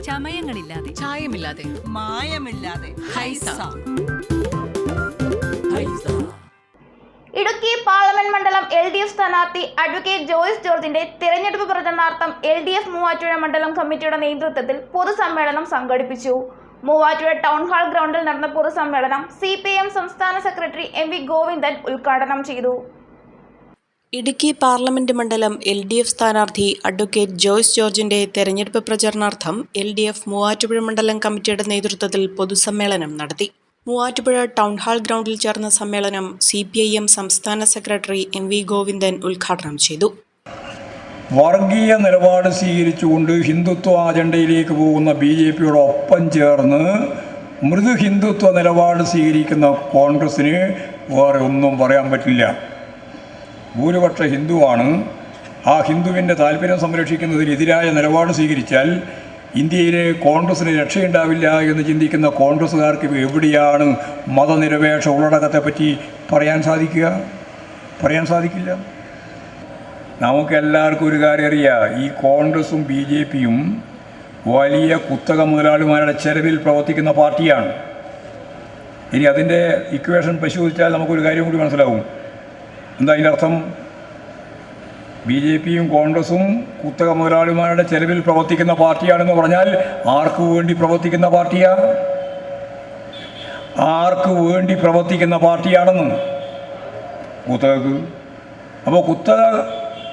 ചമയങ്ങളില്ലാതെ, ചായമില്ലാതെ, മായമില്ലാതെ. Haiza. Idukki parliament മണ്ഡലം LDF സ്ഥാനാർത്ഥി advocate Joyce ജോർജിന്റെ തെരഞ്ഞെടുപ്പ് പ്രചരണാർത്ഥം LDF മൂവാറ്റുപുഴ മണ്ഡലം കമ്മിറ്റിയുടെ നേതൃത്വത്തിൽ പൊതുസമ്മേളനം സംഘടിപ്പിച്ചു. മൂവാറ്റുപുഴ ടൗൺ ഹാൾ ഗ്രൗണ്ടിൽ നടന്ന പൊതുസമ്മേളനം CPIM സംസ്ഥാന സെക്രട്ടറി MV ഗോവിന്ദൻ ഉദ്ഘാടനം ചെയ്തു. ഇടുക്കി പാർലമെന്റ് മണ്ഡലം LDF സ്ഥാനാർത്ഥി അഡ്വക്കേറ്റ് ജോയ്സ് ജോർജിന്റെ തെരഞ്ഞെടുപ്പ് പ്രചരണാർത്ഥം LDF മൂവാറ്റുപുഴ മണ്ഡലം കമ്മിറ്റിയുടെ നേതൃത്വത്തിൽ പൊതുസമ്മേളനം നടത്തി. മൂവാറ്റുപുഴ ടൗൺ ഹാൾ ഗ്രൗണ്ടിൽ ചേർന്ന സമ്മേളനം CPIM സംസ്ഥാന സെക്രട്ടറി MV ഗോവിന്ദൻ ഉദ്ഘാടനം ചെയ്തു. വർഗീയ നിലപാട് സ്വീകരിച്ചുകൊണ്ട് ഹിന്ദുത്വ അജണ്ടയിലേക്ക് പോകുന്ന BJPയോട് ഒപ്പം ചേർന്ന് മൃദു ഹിന്ദുത്വ നിലപാട് സ്വീകരിക്കുന്ന കോൺഗ്രസ്സിന് വേറെ ഒന്നും പറയാൻ പറ്റില്ല. ഭൂരിപക്ഷ ഹിന്ദുവാണ്. ആ ഹിന്ദുവിൻ്റെ താല്പര്യം സംരക്ഷിക്കുന്നതിനെതിരായ നിലപാട് സ്വീകരിച്ചാൽ ഇന്ത്യയിലെ കോൺഗ്രസ്സിന് രക്ഷയുണ്ടാവില്ല എന്ന് ചിന്തിക്കുന്ന കോൺഗ്രസ്സുകാർക്ക് എവിടെയാണ് മതനിരപേക്ഷ ഉള്ളടക്കത്തെപ്പറ്റി പറയാൻ സാധിക്കില്ല. നമുക്കെല്ലാവർക്കും ഒരു കാര്യം അറിയാം, ഈ കോൺഗ്രസും BJPയും വലിയ കുത്തക മുതലാളിമാരുടെ ചെലവിൽ പ്രവർത്തിക്കുന്ന പാർട്ടിയാണ്. ഇനി അതിൻ്റെ ഇക്വേഷൻ പരിശോധിച്ചാൽ നമുക്കൊരു കാര്യം കൂടി മനസ്സിലാവും. എന്താ അതിൻ്റെ അർത്ഥം? BJPയും കോൺഗ്രസും കുത്തക മുതലാളിമാരുടെ ചെലവിൽ പ്രവർത്തിക്കുന്ന പാർട്ടിയാണെന്ന് പറഞ്ഞാൽ ആർക്ക് വേണ്ടി പ്രവർത്തിക്കുന്ന പാർട്ടിയാണെന്ന്? കുത്തകക്ക്. അപ്പോൾ കുത്തക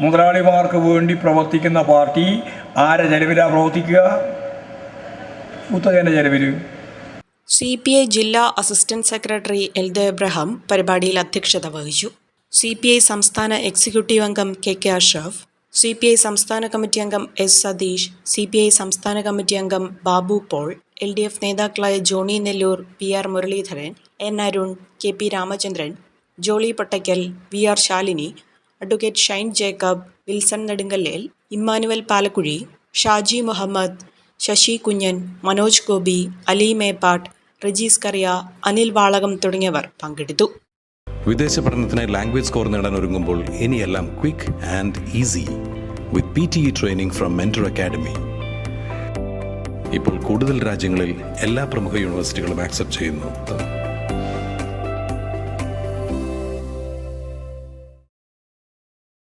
മുതലാളിമാർക്ക് വേണ്ടി പ്രവർത്തിക്കുന്ന പാർട്ടി ആരെ ചെലവിലാണ് പ്രവർത്തിക്കുക? കുത്തകൻ്റെ ചെലവിൽ. CPI ജില്ലാ അസിസ്റ്റന്റ് സെക്രട്ടറി LD എബ്രഹാം പരിപാടിയിൽ അധ്യക്ഷത വഹിച്ചു. CPI സംസ്ഥാന എക്സിക്യൂട്ടീവ് അംഗം KK അഷ്റഫ്, CPI സംസ്ഥാന കമ്മിറ്റി അംഗം S സതീഷ്, CPI സംസ്ഥാന കമ്മിറ്റി അംഗം ബാബു പോൾ, LDF നേതാക്കളായ Johny Nellur, PR Muraleedharan, N Arun, KP Ramachandran, Jolly Pattakkal, VR Shalini, advocate Shine Jacob, Wilson Nedunkallel, Emmanuel Palakkuzhi, Shaji Muhammed, Sasi Kunjan, Manoj Gopi, Ali Meppattu, Rejees Kariya, Anil Valakom തുടങ്ങിയവർ പങ്കെടുത്തു. വിദേശ പഠനത്തിനായി ലാംഗ്വേജ് സ്കോർ നേടാൻ ഒരുങ്ങുമ്പോൾ ഇനിയെല്ലാം quick and easy with PTE training from mentor academy. ഇപ്പോൾ കൂടുതൽ രാജ്യങ്ങളിൽ എല്ലാ പ്രമുഖ യൂണിവേഴ്സിറ്റികളും ആക്സെപ്റ്റ് ചെയ്യുന്നു.